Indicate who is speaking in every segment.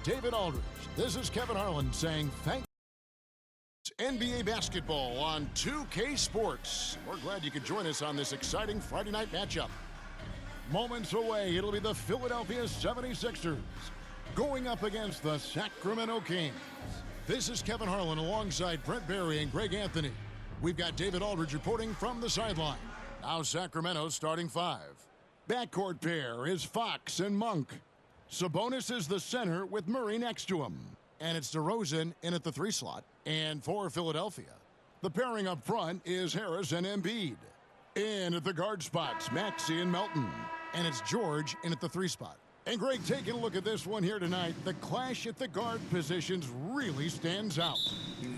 Speaker 1: David Aldridge. This is Kevin Harlan saying thank you. NBA basketball on 2K Sports. We're glad you could join us on this exciting Friday night matchup. Moments away, it'll be the Philadelphia 76ers going up against the Sacramento Kings. This is Kevin Harlan alongside Brent Barry and Greg Anthony. We've got David Aldridge reporting from the sideline. Now Sacramento starting five. Backcourt pair is Fox and Monk. Sabonis is the center with Murray next to him. And it's DeRozan in at the 3 slot. And for Philadelphia, the pairing up front is Harris and Embiid. In at the guard spots, Maxey and Melton. And it's George in at the 3 spot. And Greg, taking a look at this one here tonight, the clash at the guard positions really stands out.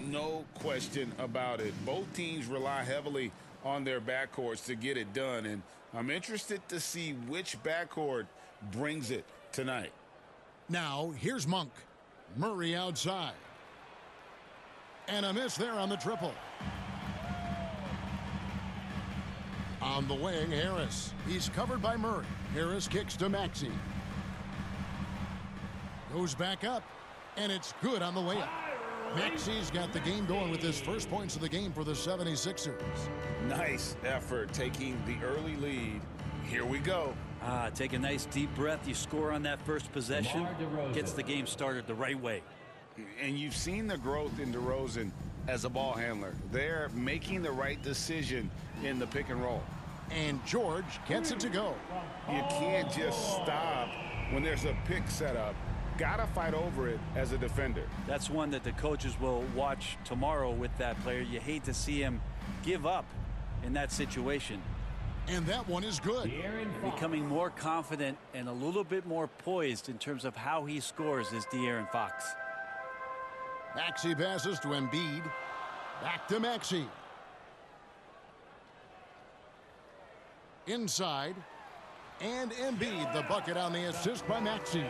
Speaker 2: No question about it. Both teams rely heavily on their backcourts to get it done, and I'm interested to see which backcourt brings it tonight.
Speaker 1: Now, here's Monk. Murray outside. And a miss there on the triple. On the wing, Harris. He's covered by Murray. Harris kicks to Maxey. Goes back up, and it's good on the layup. Maxey's got the game going with his first points of the game for the 76ers.
Speaker 2: Nice effort taking the early lead. Here we go.
Speaker 3: Take a nice deep breath. You score on that first possession. Gets the game started the right way.
Speaker 2: And you've seen the growth in DeRozan as a ball handler. They're making the right decision in the pick and roll.
Speaker 1: And George gets it to go.
Speaker 2: You can't just stop when there's a pick set up. Gotta fight over it as a defender.
Speaker 3: That's one that the coaches will watch tomorrow with that player. You hate to see him give up in that situation.
Speaker 1: And that one is good.
Speaker 3: Becoming more confident and a little bit more poised in terms of how he scores is De'Aaron Fox.
Speaker 1: Maxey passes to Embiid. Back to Maxey. Inside. And Embiid, the bucket on the assist by Maxey.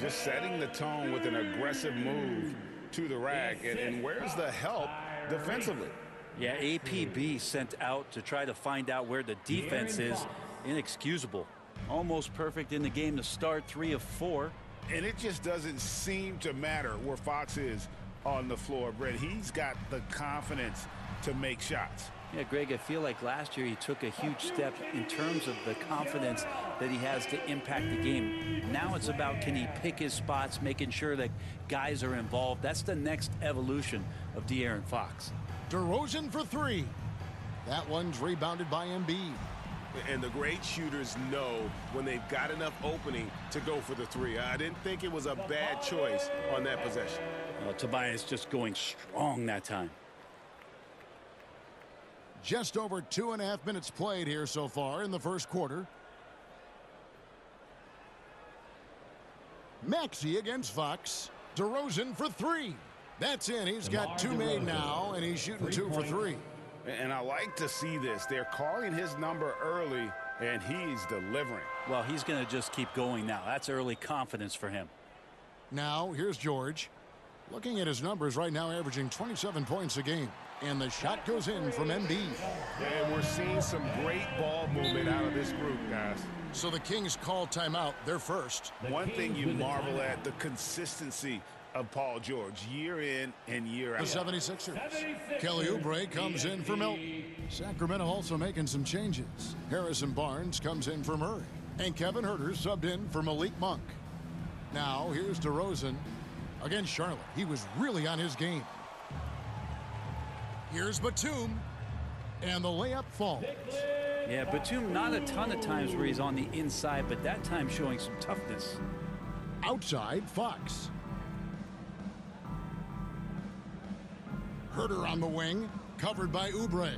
Speaker 2: Just setting the tone with an aggressive move to the rack. And where's the help defensively?
Speaker 3: Yeah, APB sent out to try to find out where the defense is. Inexcusable. Almost perfect in the game to start, 3 of 4.
Speaker 2: And it just doesn't seem to matter where Fox is on the floor, Brett. He's got the confidence to make shots.
Speaker 3: Yeah, Greg, I feel like last year he took a huge step in terms of the confidence that he has to impact the game. Now it's about, can he pick his spots, making sure that guys are involved. That's the next evolution of De'Aaron Fox.
Speaker 1: DeRozan for 3. That one's rebounded by Embiid.
Speaker 4: And the great shooters know when they've got enough opening to go for the 3. I didn't think it was a bad choice on that possession.
Speaker 3: Tobias just going strong that time.
Speaker 1: Just over 2.5 minutes played here so far in the first quarter. Maxey against Fox. DeRozan for 3. That's in. He's got 2 made now, and he's shooting 2 for 3.
Speaker 2: And I like to see this. They're calling his number early, and he's delivering.
Speaker 3: Well, he's going to just keep going now. That's early confidence for him.
Speaker 1: Now, here's George. Looking at his numbers right now, averaging 27 points a game. And the shot goes in from Embiid.
Speaker 4: And we're seeing some great ball movement out of this group, guys.
Speaker 1: So the Kings call timeout. They're first.
Speaker 2: One thing you marvel at, the consistency of Paul George, year in and year out.
Speaker 1: The 76ers. Kelly Oubre comes in for Melton. Sacramento also making some changes. Harrison Barnes comes in for Murray. And Kevin Huerter subbed in for Malik Monk. Now, here's DeRozan against Charlotte. He was really on his game. Here's Batum, and the layup falls.
Speaker 3: Yeah, Batum not a ton of times where he's on the inside, but that time showing some toughness.
Speaker 1: Outside, Fox. Huerter on the wing, covered by Oubre.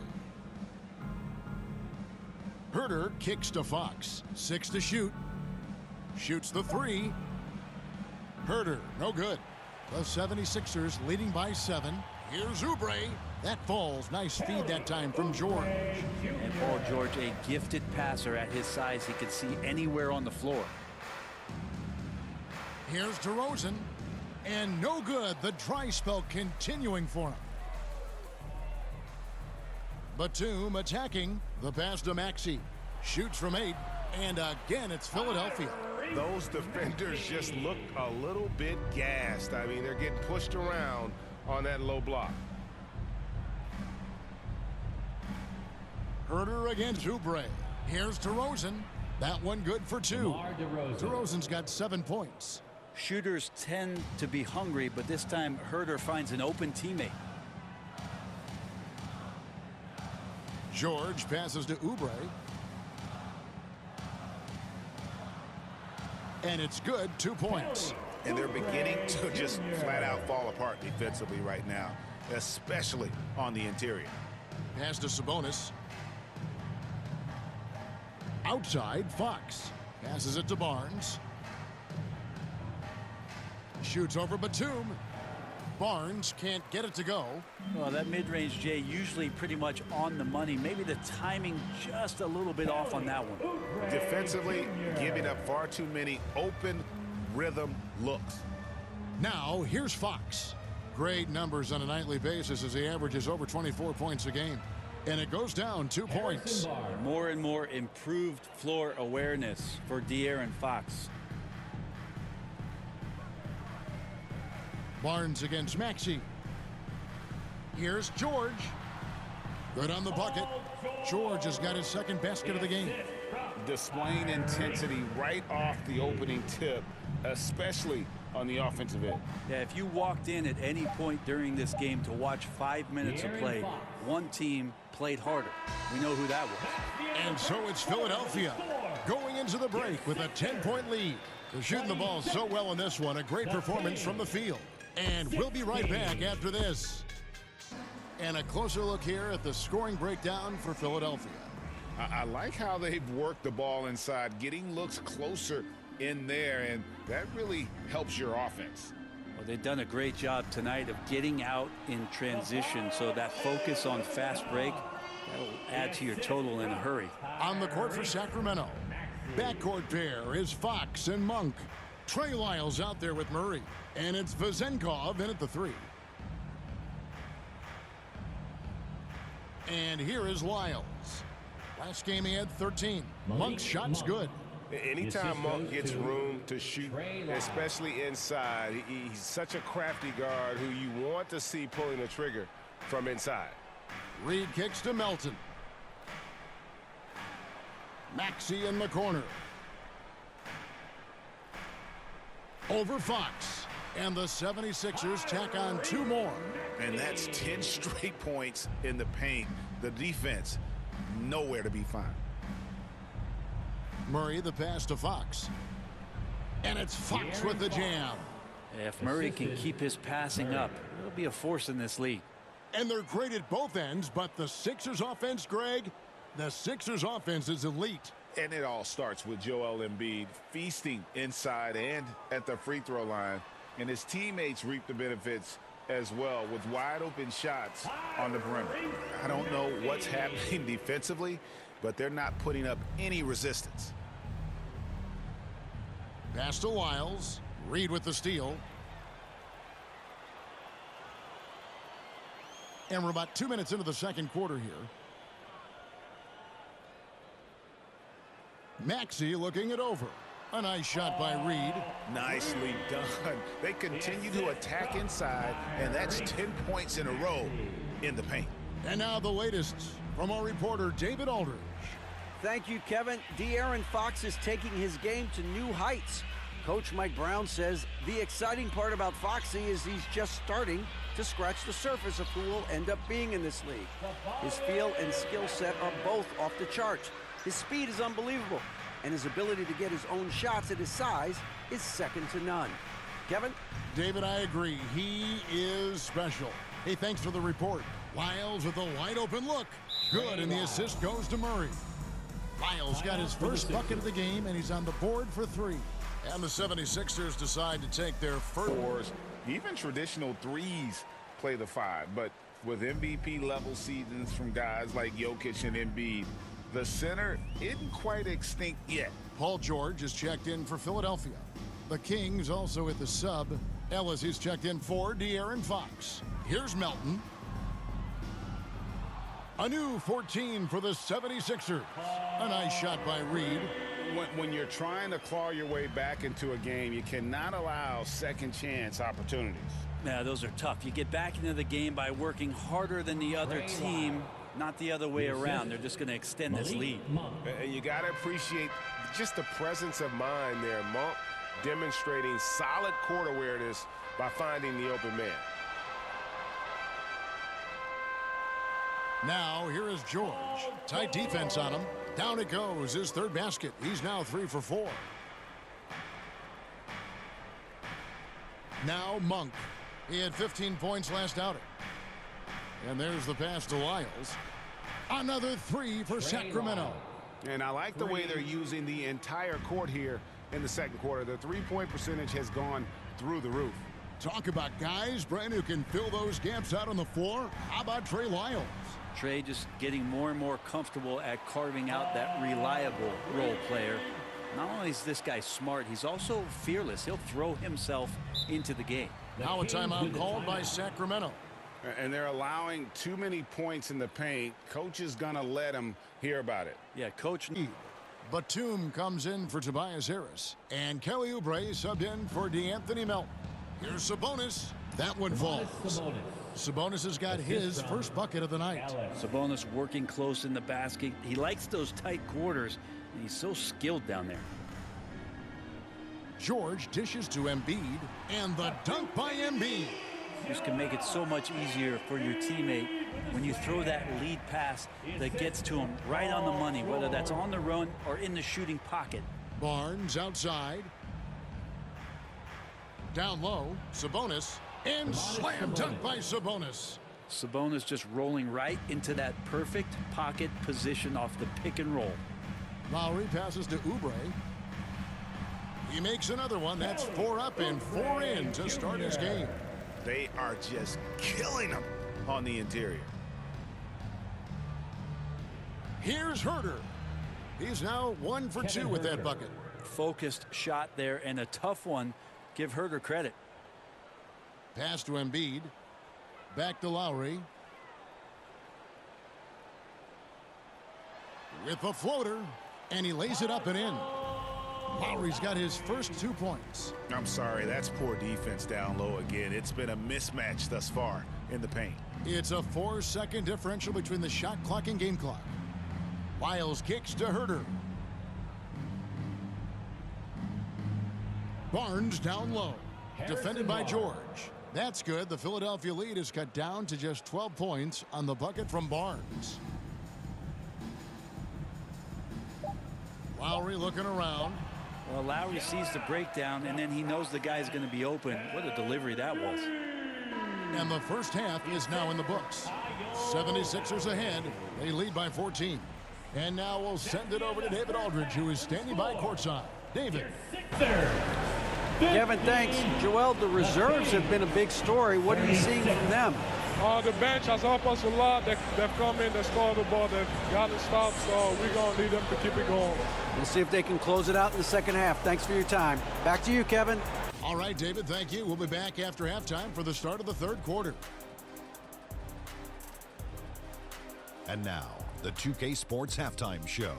Speaker 1: Huerter kicks to Fox. 6 to shoot. Shoots the 3. Huerter, no good. The 76ers leading by 7. Here's Oubre. That falls. Nice feed that time from George.
Speaker 3: And Paul George, a gifted passer at his size. He could see anywhere on the floor.
Speaker 1: Here's DeRozan. And no good. The dry spell continuing for him. Batum attacking. The pass to Maxey. Shoots from 8. And again, it's Philadelphia.
Speaker 4: those defenders just look a little bit gassed. I mean, they're getting pushed around on that low block.
Speaker 1: Herter against Oubre. Here's DeRozan. That one good for 2. DeRozan's got 7 points.
Speaker 3: Shooters tend to be hungry, but this time Herter finds an open teammate.
Speaker 1: George passes to Oubre. And it's good, 2 points.
Speaker 2: And they're beginning to just flat out fall apart defensively right now, especially on the interior.
Speaker 1: Pass to Sabonis. Outside, Fox. Passes it to Barnes. Shoots over Batum. Barnes can't get it to go.
Speaker 3: Well, that mid-range, Jay, usually pretty much on the money. Maybe the timing just a little bit off on that one.
Speaker 2: Defensively, giving up far too many open rhythm looks.
Speaker 1: Now, here's Fox. Great numbers on a nightly basis as he averages over 24 points a game. And it goes down 2 points.
Speaker 3: More and more improved floor awareness for De'Aaron Fox.
Speaker 1: Barnes against Maxey. Here's George. Good on the bucket. George has got his second basket of the game.
Speaker 2: Displaying intensity right off the opening tip, especially on the offensive end.
Speaker 3: Yeah, if you walked in at any point during this game to watch 5 minutes of play, one team played harder. We know who that was.
Speaker 1: And so it's Philadelphia going into the break with a 10-point lead. They're shooting the ball so well in this one. A great performance from the field. And we'll be right back after this. And a closer look here at the scoring breakdown for Philadelphia.
Speaker 2: I like how they've worked the ball inside, getting looks closer in there, and that really helps your offense.
Speaker 3: Well, they've done a great job tonight of getting out in transition, so that focus on fast break, that'll add to your total in a hurry.
Speaker 1: On the court for Sacramento, backcourt pair is Fox and Monk. Trey Lyles out there with Murray, and it's Vezenkov in at the 3. And here is Lyles. Last game he had 13. Monk's shot's good.
Speaker 4: Anytime Monk gets room to shoot, especially inside, he's such a crafty guard who you want to see pulling the trigger from inside.
Speaker 1: Reed kicks to Melton. Maxey in the corner. Over Fox. And the 76ers tack on 2 more.
Speaker 2: And that's 10 straight points in the paint. The defense, nowhere to be found.
Speaker 1: Murray the pass to Fox. And it's Fox with the jam.
Speaker 3: If Murray can keep his passing up, he'll be a force in this league.
Speaker 1: And they're great at both ends, but the Sixers offense, Greg, the Sixers offense is elite.
Speaker 2: And it all starts with Joel Embiid feasting inside and at the free throw line. And his teammates reap the benefits as well with wide open shots on the perimeter. I don't know what's happening defensively, but they're not putting up any resistance.
Speaker 1: Pass to Lyles. Reed with the steal. And we're about 2 minutes into the second quarter here. Maxey looking it over. A nice shot by Reed.
Speaker 2: Nicely done. They continue to attack inside, and that's 10 points in a row in the paint.
Speaker 1: And now the latest from our reporter, David Aldridge.
Speaker 5: Thank you, Kevin. De'Aaron Fox is taking his game to new heights. Coach Mike Brown says the exciting part about Foxy is he's just starting to scratch the surface of who will end up being in this league. His feel and skill set are both off the charts. His speed is unbelievable, and his ability to get his own shots at his size is second to none. Kevin?
Speaker 1: David, I agree. He is special. Hey, thanks for the report. Lyles with a wide open look. Good, and the assist goes to Murray. Lyles got his first bucket of the game, and he's on the board for 3. And the 76ers decide to take their first.
Speaker 2: Even traditional threes play the 5, but with MVP-level seasons from guys like Jokic and Embiid, the center isn't quite extinct yet.
Speaker 1: Paul George is checked in for Philadelphia. The Kings also at the sub. Ellis is checked in for De'Aaron Fox. Here's Melton. A new 14 for the 76ers. A nice shot by Reed.
Speaker 2: when you're trying to claw your way back into a game, you cannot allow second chance opportunities.
Speaker 3: Yeah, those are tough. You get back into the game by working harder than the other team, not the other way around. They're just going to extend this lead.
Speaker 4: And you got to appreciate just the presence of mind there. Monk demonstrating solid court awareness by finding the open man.
Speaker 1: Now, here is George. Tight defense on him. Down it goes, his third basket. He's now 3 for 4. Now Monk. He had 15 points last outing. And there's the pass to Lyles. Another 3 for Sacramento.
Speaker 2: And I like the way they're using the entire court here in the second quarter. The three-point percentage has gone through the roof.
Speaker 1: Talk about guys, Brent, who can fill those gaps out on the floor. How about Trey Lyles?
Speaker 3: Trey just getting more and more comfortable at carving out that reliable role player. Not only is this guy smart, he's also fearless. He'll throw himself into the game.
Speaker 1: Now a timeout called by Sacramento.
Speaker 2: And they're allowing too many points in the paint. Coach is going to let him hear about it.
Speaker 3: Yeah, Coach.
Speaker 1: Batum comes in for Tobias Harris. And Kelly Oubre subbed in for DeAnthony Melton. Here's Sabonis. That one falls. Sabonis has got his first bucket of the night.
Speaker 3: Sabonis working close in the basket. He likes those tight quarters, and he's so skilled down there.
Speaker 1: George dishes to Embiid, and the dunk by Embiid.
Speaker 3: Just can make it so much easier for your teammate when you throw that lead pass that gets to him right on the money, whether that's on the run or in the shooting pocket.
Speaker 1: Barnes outside. Down low, Sabonis, and slam dunk by Sabonis.
Speaker 3: Sabonis just rolling right into that perfect pocket position off the pick and roll.
Speaker 1: Lowry passes to Oubre. He makes another one. That's 4 up and 4 in to start his game.
Speaker 2: They are just killing him on the interior.
Speaker 1: Here's Herter. He's now 1 for 2 with that bucket.
Speaker 3: Focused shot there and a tough one. Give Herter credit.
Speaker 1: Pass to Embiid. Back to Lowry. With a floater, and he lays it up and in. Lowry's got his first 2 points.
Speaker 2: I'm sorry, that's poor defense down low again. It's been a mismatch thus far in the paint.
Speaker 1: It's a 4-second differential between the shot clock and game clock. Lyles kicks to Herter. Barnes down low. Defended by George. That's good. The Philadelphia lead is cut down to just 12 points on the bucket from Barnes. Lowry looking around.
Speaker 3: Well, Lowry sees the breakdown, and then he knows the guy's going to be open. What a delivery that was.
Speaker 1: And the first half is now in the books. 76ers ahead. They lead by 14. And now we'll send it over to David Aldridge, who is standing by courtside. David.
Speaker 5: Kevin, thanks. Joel, the reserves have been a big story. What are you seeing from them?
Speaker 6: The bench has helped us a lot. They've come in, they scored the ball, they've gotten stopped, so we're going to need them to keep it going.
Speaker 5: We'll see if they can close it out in the second half. Thanks for your time. Back to you, Kevin.
Speaker 1: All right, David, thank you. We'll be back after halftime for the start of the third quarter.
Speaker 7: And now, the 2K Sports Halftime Show.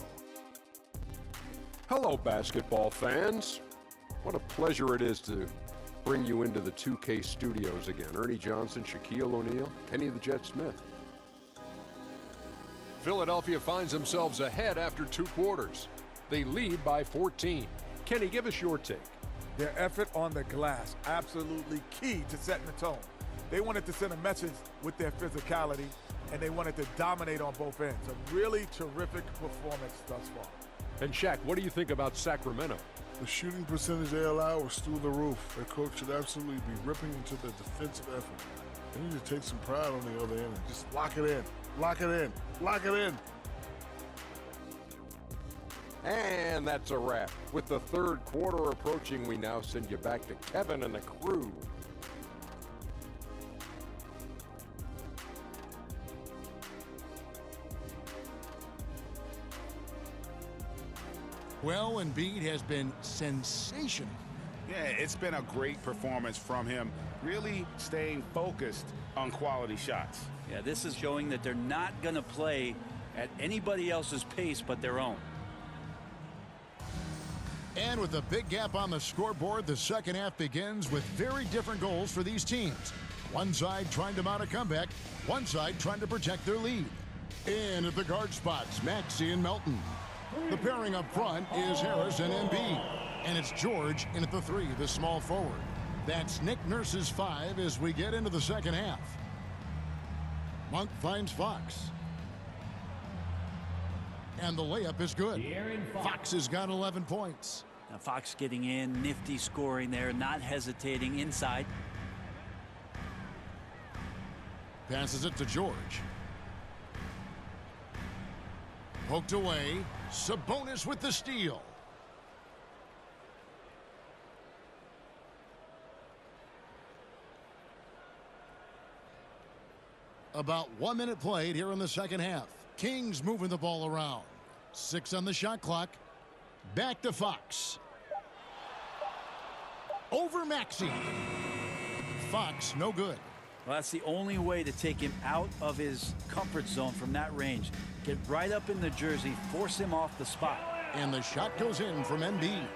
Speaker 8: Hello, basketball fans. What a pleasure it is to bring you into the 2K studios again. Ernie Johnson, Shaquille O'Neal, Kenny the Jet Smith. Philadelphia finds themselves ahead after 2 quarters. They lead by 14. Kenny, give us your take.
Speaker 9: Their effort on the glass, absolutely key to setting the tone. They wanted to send a message with their physicality, and they wanted to dominate on both ends. A really terrific performance thus far.
Speaker 8: And Shaq, what do you think about Sacramento?
Speaker 10: The shooting percentage they allow was through the roof. Their coach should absolutely be ripping into the defensive effort. They need to take some pride on the other end and just lock it in, lock it in, lock it in.
Speaker 8: And that's a wrap. With the third quarter approaching, we now send you back to Kevin and the crew.
Speaker 1: Well, Embiid has been sensational.
Speaker 2: Yeah, it's been a great performance from him, really staying focused on quality shots.
Speaker 3: Yeah, this is showing that they're not going to play at anybody else's pace but their own.
Speaker 1: And with a big gap on the scoreboard, the second half begins with very different goals for these teams. One side trying to mount a comeback, one side trying to protect their lead. In at the guard spots, Maxey and Melton. The pairing up front is Harris and Embiid. And it's George in at the 3, the small forward. That's Nick Nurse's 5 as we get into the second half. Monk finds Fox. And the layup is good. Fox has got 11 points.
Speaker 3: Now Fox getting in, nifty scoring there, not hesitating inside.
Speaker 1: Passes it to George. Poked away. Sabonis with the steal. About 1 minute played here in the second half. Kings moving the ball around. 6 on the shot clock. Back to Fox. Over Maxey. Fox, no good.
Speaker 3: Well, that's the only way to take him out of his comfort zone from that range. Get right up in the jersey, force him off the spot.
Speaker 1: And the shot goes in from Embiid.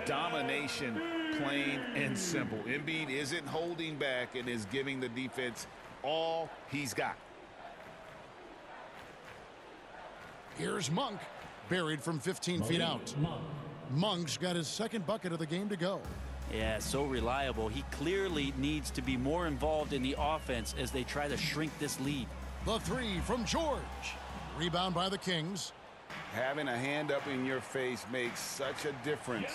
Speaker 2: Domination, plain and simple. Embiid isn't holding back and is giving the defense all he's got.
Speaker 1: Here's Monk, buried from 15 feet out. Monk's got his second bucket of the game to go.
Speaker 3: Yeah, so reliable. He clearly needs to be more involved in the offense as they try to shrink this lead.
Speaker 1: The 3 from George. Rebound by the Kings.
Speaker 2: Having a hand up in your face makes such a difference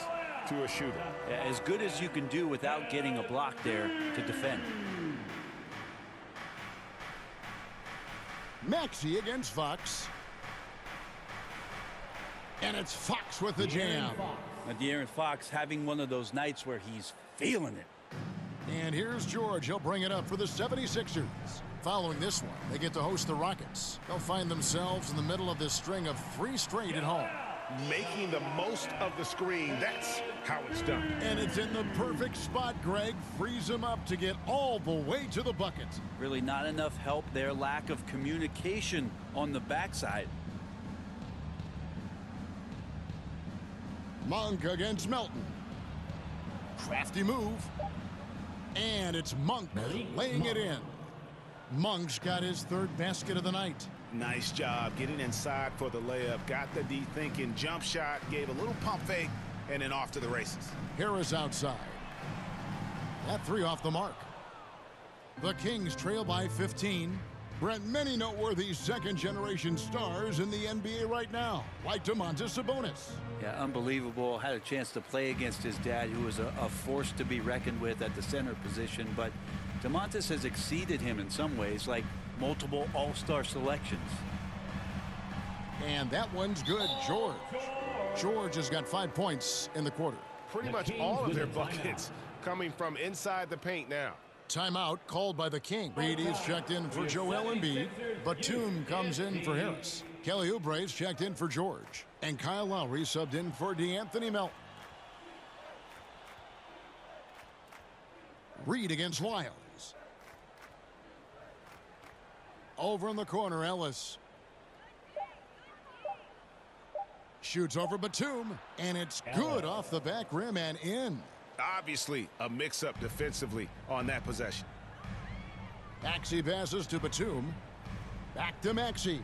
Speaker 2: to a shooter.
Speaker 3: Yeah, as good as you can do without getting a block there to defend.
Speaker 1: Maxey against Fox. And it's Fox with the jam.
Speaker 3: Now, De'Aaron Fox having one of those nights where he's feeling it.
Speaker 1: And here's George. He'll bring it up for the 76ers. Following this one, they get to host the Rockets. They'll find themselves in the middle of this string of 3 straight at home.
Speaker 2: Making the most of the screen. That's how it's done.
Speaker 1: And it's in the perfect spot, Greg. Frees him up to get all the way to the bucket.
Speaker 3: Really not enough help there. Lack of communication on the backside.
Speaker 1: Monk against Melton. Crafty move. And it's Monk laying it in. Monk's got his 3rd basket of the night.
Speaker 2: Nice job getting inside for the layup. Got the D thinking. Jump shot. Gave a little pump fake. And then off to the races.
Speaker 1: Harris outside. That 3 off the mark. The Kings trail by 15. Brent, many noteworthy second-generation stars in the NBA right now, like Domantas Sabonis.
Speaker 3: Yeah, unbelievable. Had a chance to play against his dad, who was a force to be reckoned with at the center position. But Domantas has exceeded him in some ways, like multiple all-star selections.
Speaker 1: And that one's good, George. George has got 5 points in the quarter.
Speaker 4: Pretty much all of their buckets coming from inside the paint now.
Speaker 1: Timeout called by the King. Reed is checked in for Joel Embiid. Batum comes in for Harris. Kelly Oubre's checked in for George. And Kyle Lowry subbed in for DeAnthony Melton. Reed against Wiles. Over in the corner, Ellis. Shoots over Batum. And it's good off the back rim and in.
Speaker 2: Obviously, a mix-up defensively on that possession.
Speaker 1: Maxey passes to Batum. Back to Maxey.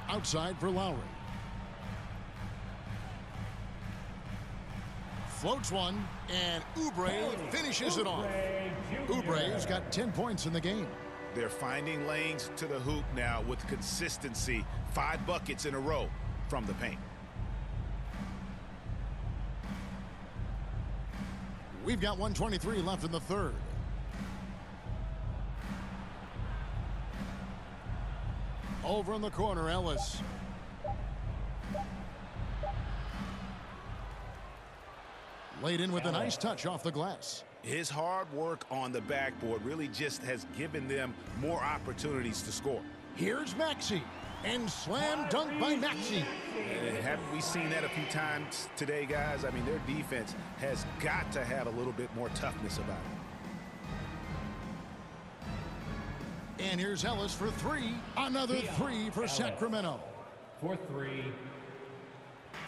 Speaker 1: Outside for Lowry. Floats one, and Oubre finishes it off. Oubre's got 10 points in the game.
Speaker 2: They're finding lanes to the hoop now with consistency. 5 buckets in a row from the paint.
Speaker 1: We've got 1:23 left in the 3rd. Over in the corner, Ellis. Laid in with a nice touch off the glass.
Speaker 2: His hard work on the backboard really just has given them more opportunities to score.
Speaker 1: Here's Maxey. And slam dunk by Maxey.
Speaker 2: Haven't we seen that a few times today, guys? I mean, their defense has got to have a little bit more toughness about it.
Speaker 1: And here's Ellis for 3. Another 3 for Sacramento.
Speaker 11: For 3.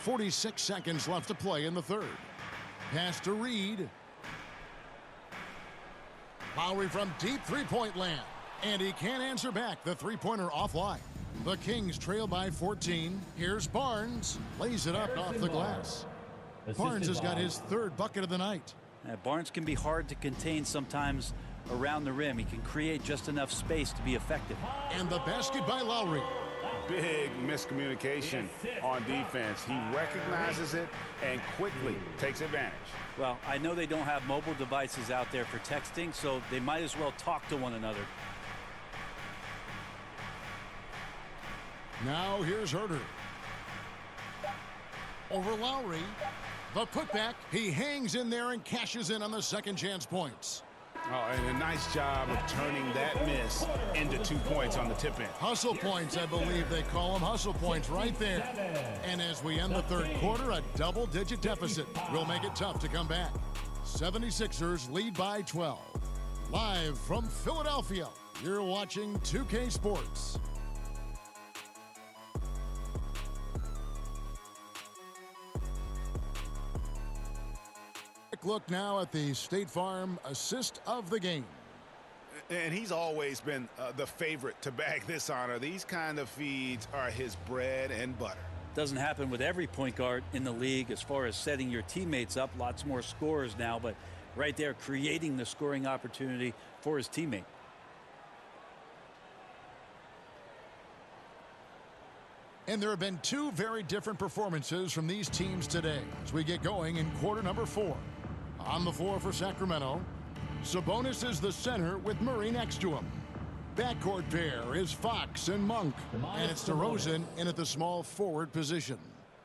Speaker 1: 46 seconds left to play in the third. Pass to Reed. Lowry from deep three-point land. And he can't answer back. The three-pointer offline. The Kings trail by 14. Here's Barnes. Lays it up off the glass. Barnes has got his third bucket of the night.
Speaker 3: Barnes can be hard to contain sometimes around the rim. He can create just enough space to be effective.
Speaker 1: And the basket by Lowry.
Speaker 2: Big miscommunication on defense. He recognizes it and quickly takes advantage.
Speaker 3: Well, I know they don't have mobile devices out there for texting, so they might as well talk to one another.
Speaker 1: Now here's Herter. Over Lowry. The putback. He hangs in there and cashes in on the second chance points.
Speaker 2: Oh, and a nice job of turning that miss into 2 points on the tip in.
Speaker 1: Hustle points, I believe they call them. Hustle points right there. And as we end the third quarter, a double-digit deficit will make it tough to come back. 76ers lead by 12. Live from Philadelphia, you're watching 2K Sports. Look now at the State Farm assist of the game.
Speaker 2: And he's always been the favorite to bag this honor. These kind of feeds are his bread and butter.
Speaker 3: Doesn't happen with every point guard in the league as far as setting your teammates up. Lots more scorers now, but right there creating the scoring opportunity for his teammate.
Speaker 1: And there have been two very different performances from these teams today as we get going in quarter number 4. On the floor for Sacramento, Sabonis is the center with Murray next to him. Backcourt pair is Fox and Monk, and it's DeRozan in at the small forward position.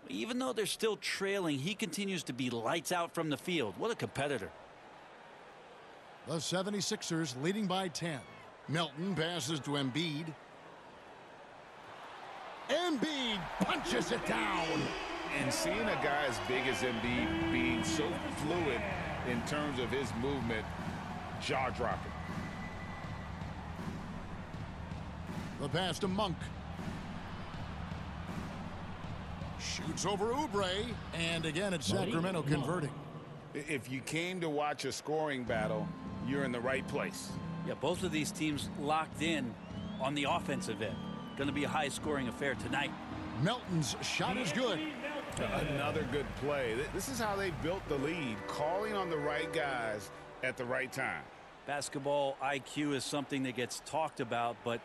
Speaker 3: Even though they're still trailing, he continues to be lights out from the field. What a competitor.
Speaker 1: The 76ers leading by 10. Melton passes to Embiid. Embiid punches it down.
Speaker 2: And seeing a guy as big as Embiid being so fluid in terms of his movement, jaw-dropping.
Speaker 1: The pass to Monk. Shoots over Oubre, and again it's Sacramento converting.
Speaker 2: If you came to watch a scoring battle, you're in the right place.
Speaker 3: Yeah, both of these teams locked in on the offensive end. Going to be a high-scoring affair tonight.
Speaker 1: Melton's shot is good.
Speaker 2: Another good play. This is how they built the lead, calling on the right guys at the right time.
Speaker 3: Basketball IQ is something that gets talked about, but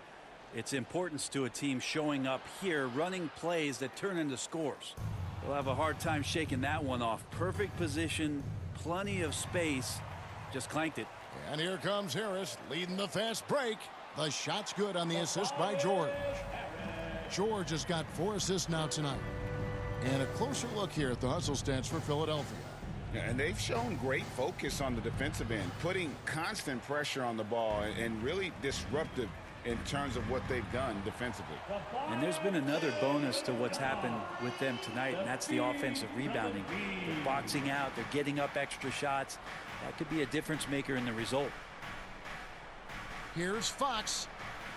Speaker 3: its importance to a team showing up here, running plays that turn into scores. They'll have a hard time shaking that one off. Perfect position, plenty of space, just clanked it.
Speaker 1: And here comes Harris leading the fast break. The shot's good on the assist by George. George has got 4 assists now tonight. And a closer look here at the hustle stats for Philadelphia.
Speaker 2: And they've shown great focus on the defensive end, putting constant pressure on the ball and really disruptive in terms of what they've done defensively.
Speaker 3: And there's been another bonus to what's happened with them tonight, and that's the offensive rebounding. They're boxing out, they're getting up extra shots. That could be a difference maker in the result.
Speaker 1: Here's Fox.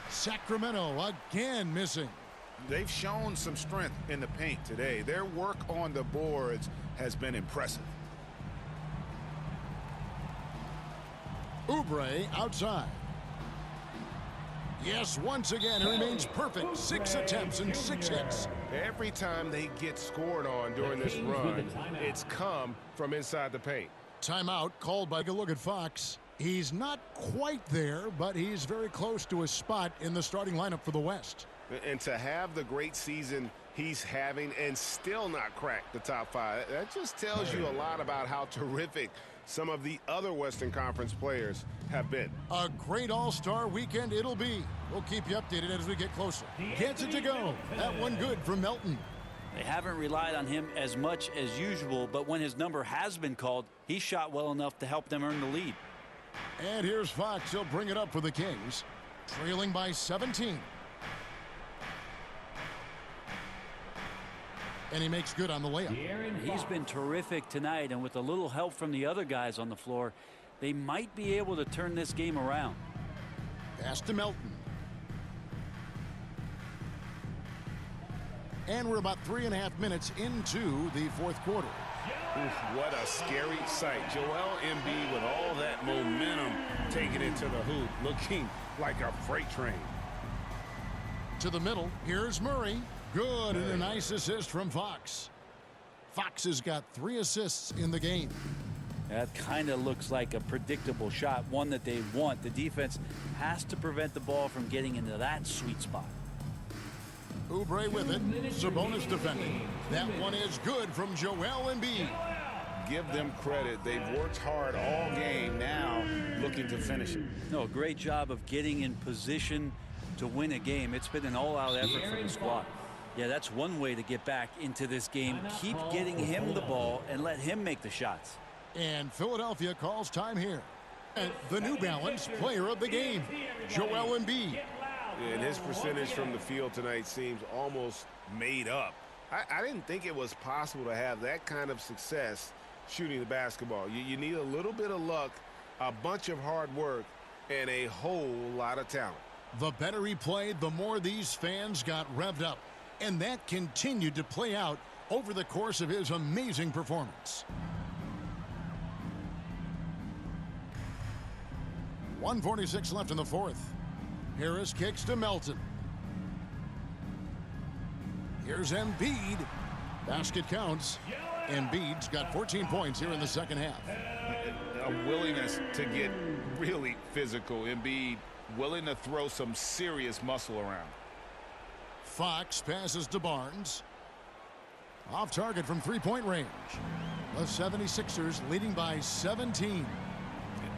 Speaker 1: Sacramento again missing.
Speaker 2: They've shown some strength in the paint today. Their work on the boards has been impressive.
Speaker 1: Oubre outside. Yes, once again, he remains perfect. 6 attempts and 6 hits.
Speaker 4: Every time they get scored on during this run, it's come from inside the paint.
Speaker 1: Timeout called by a look at Fox. He's not quite there, but he's very close to a spot in the starting lineup for the West.
Speaker 4: And to have the great season he's having and still not crack the top 5, that just tells you a lot about how terrific some of the other Western Conference players have been.
Speaker 1: A great all-star weekend it'll be. We'll keep you updated as we get closer. Gets it to go. That one good from Melton.
Speaker 3: They haven't relied on him as much as usual, but when his number has been called, he shot well enough to help them earn the lead.
Speaker 1: And here's Fox. He'll bring it up for the Kings. Trailing by 17. And he makes good on the layup.
Speaker 3: He's been terrific tonight, and with a little help from the other guys on the floor, they might be able to turn this game around.
Speaker 1: Pass to Melton. And we're about 3.5 minutes into the fourth quarter.
Speaker 2: Oof, what a scary sight. Joel Embiid with all that momentum taking it to the hoop, looking like a freight train.
Speaker 1: To the middle, here's Murray. Good, and a nice assist from Fox. Fox has got 3 assists in the game.
Speaker 3: That kind of looks like a predictable shot, one that they want. The defense has to prevent the ball from getting into that sweet spot.
Speaker 1: Oubre with it. Sabonis defending. That one is good from Joel Embiid.
Speaker 2: Give them credit. They've worked hard all game, now looking to finish it.
Speaker 3: No, great job of getting in position to win a game. It's been an all-out effort for the squad. Yeah, that's one way to get back into this game. Keep getting him the ball and let him make the shots.
Speaker 1: And Philadelphia calls time here. And the New Balance player of the game, Joel Embiid.
Speaker 4: And his percentage from the field tonight seems almost made up. I didn't think it was possible to have that kind of success shooting the basketball. You need a little bit of luck, a bunch of hard work, and a whole lot of talent.
Speaker 1: The better he played, the more these fans got revved up. And that continued to play out over the course of his amazing performance. 1:46 left in the fourth. Harris kicks to Melton. Here's Embiid. Basket counts. Embiid's got 14 points here in the second half.
Speaker 2: A willingness to get really physical. Embiid willing to throw some serious muscle around.
Speaker 1: Fox passes to Barnes. Off target from three-point range. The 76ers leading by 17.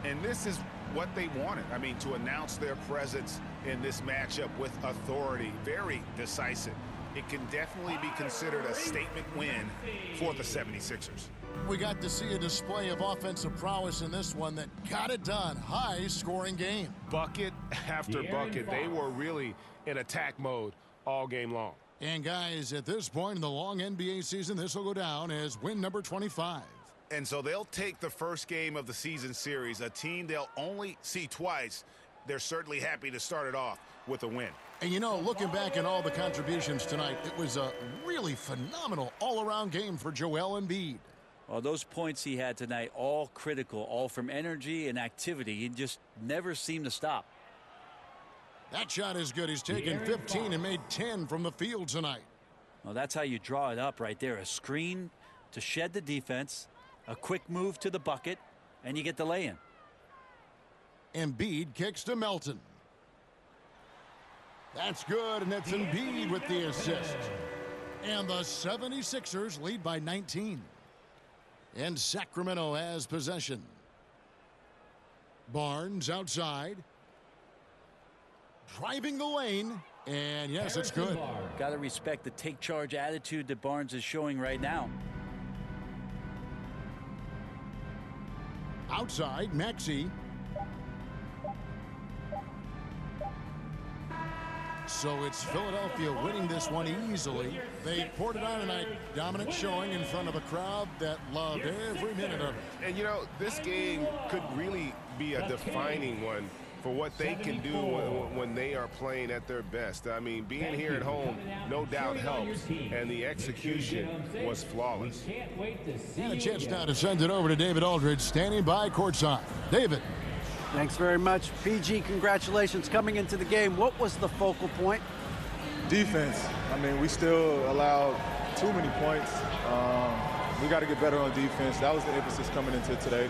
Speaker 2: And this is what they wanted. I mean, to announce their presence in this matchup with authority. Very decisive. It can definitely be considered a statement win for the 76ers.
Speaker 1: We got to see a display of offensive prowess in this one that got it done. High-scoring game.
Speaker 4: Bucket after bucket. They were really in attack mode all game long.
Speaker 1: And guys, at this point in the long NBA season, this will go down as win number 25.
Speaker 2: And so they'll take the first game of the season series, a team they'll only see twice. They're certainly happy to start it off with a win.
Speaker 1: And you know, looking back at all the contributions tonight, it was a really phenomenal all-around game for Joel Embiid.
Speaker 3: Well, those points he had tonight, all critical, all from energy and activity. He just never seemed to stop.
Speaker 1: That shot is good. He's taken 15 and made 10 from the field tonight.
Speaker 3: Well, that's how you draw it up right there. A screen to shed the defense, a quick move to the bucket, and you get the lay-in.
Speaker 1: Embiid kicks to Melton. That's good, and it's Embiid with the assist. And the 76ers lead by 19. And Sacramento has possession. Barnes outside. Driving the lane. And yes, it's good.
Speaker 3: Got to respect the take charge attitude that Barnes is showing right now.
Speaker 1: Outside, Maxey. So it's Philadelphia winning this one easily. They poured it on tonight. Dominant showing in front of a crowd that loved every minute of it.
Speaker 4: And you know, this game could really be a defining one for what they can do when they are playing at their best. I mean, being here at home no doubt helps, and the execution was flawless.
Speaker 1: And a chance now to send it over to David Aldridge, standing by courtside. David.
Speaker 5: Thanks very much. PG, congratulations coming into the game. What was the focal point?
Speaker 11: Defense. I mean, we still allowed too many points. We got to get better on defense. That was the emphasis coming into today.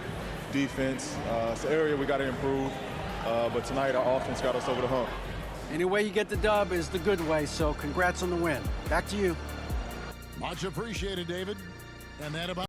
Speaker 11: Defense. It's an area we got to improve. But tonight, our offense got us over the hump.
Speaker 5: Any way you get the dub is the good way, so congrats on the win. Back to you.
Speaker 1: Much appreciated, David. And that about